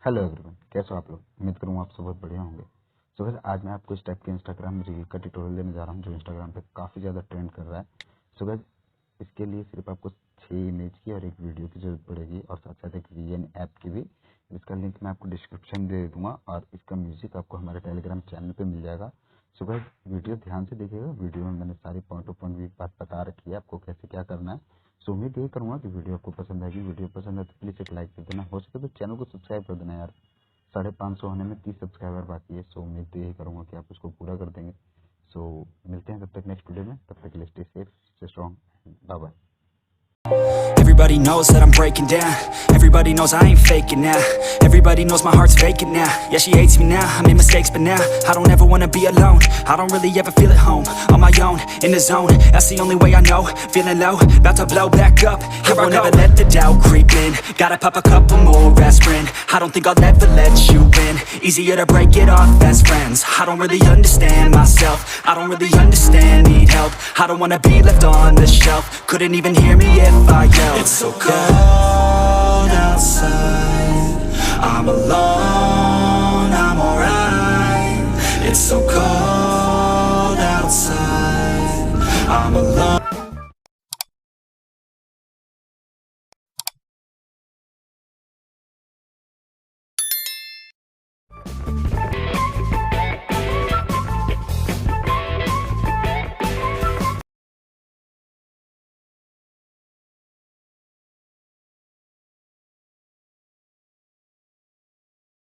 Hello everyone, कैसे हो आप लोग। उम्मीद करूँगा आप सब बहुत बढ़िया होंगे। सो गाइस, आज मैं आपको इस टाइप के इंस्टाग्राम रील का ट्यूटोरियल देने जा रहा हूँ जो इंस्टाग्राम पे काफ़ी ज़्यादा ट्रेंड कर रहा है। सो गाइस, इसके लिए सिर्फ आपको 6 इमेज की और एक वीडियो की ज़रूरत पड़ेगी और साथ साथ एक VN ऐप की भी। इसका लिंक मैं आपको डिस्क्रिप्शन में दे दूँगा और इसका म्यूज़िक आपको हमारे टेलीग्राम चैनल पर मिल जाएगा। सो गाइस, वीडियो ध्यान से देखिएगा। वीडियो में मैंने सारी पॉइंट टू पॉइंट भी बात बता रखी है आपको कैसे क्या करना है। सो उम्मीद यही करूँगा कि वीडियो आपको पसंद आएगी। वीडियो पसंद है तो प्लीज़ एक लाइक कर देना, हो सके तो चैनल को सब्सक्राइब कर देना यार। 550 होने में 30 सब्सक्राइबर बाकी है। सो उम्मीद तो यही करूँगा कि आप उसको पूरा कर देंगे। सो मिलते हैं तब तक नेक्स्ट वीडियो में। तब तक के लिए stay safe, stay strong, bye bye. Everybody knows that I'm breaking down. Everybody knows I ain't faking now. Everybody knows my heart's vacant now. Yeah, she hates me now, I made mistakes but now I don't ever wanna be alone. I don't really ever feel at home. On my own, in the zone, that's the only way I know. Feeling low, about to blow back up. Here I won't ever let the doubt creep in. Gotta pop a couple more aspirin. I don't think I'll ever let you in. Easier to break it off best friends. I don't really understand myself. I don't really understand, need help. I don't wanna be left on the shelf. Couldn't even hear me if I yelled. It's so cold outside, I'm alone, I'm alright. It's so cold outside, I'm alone.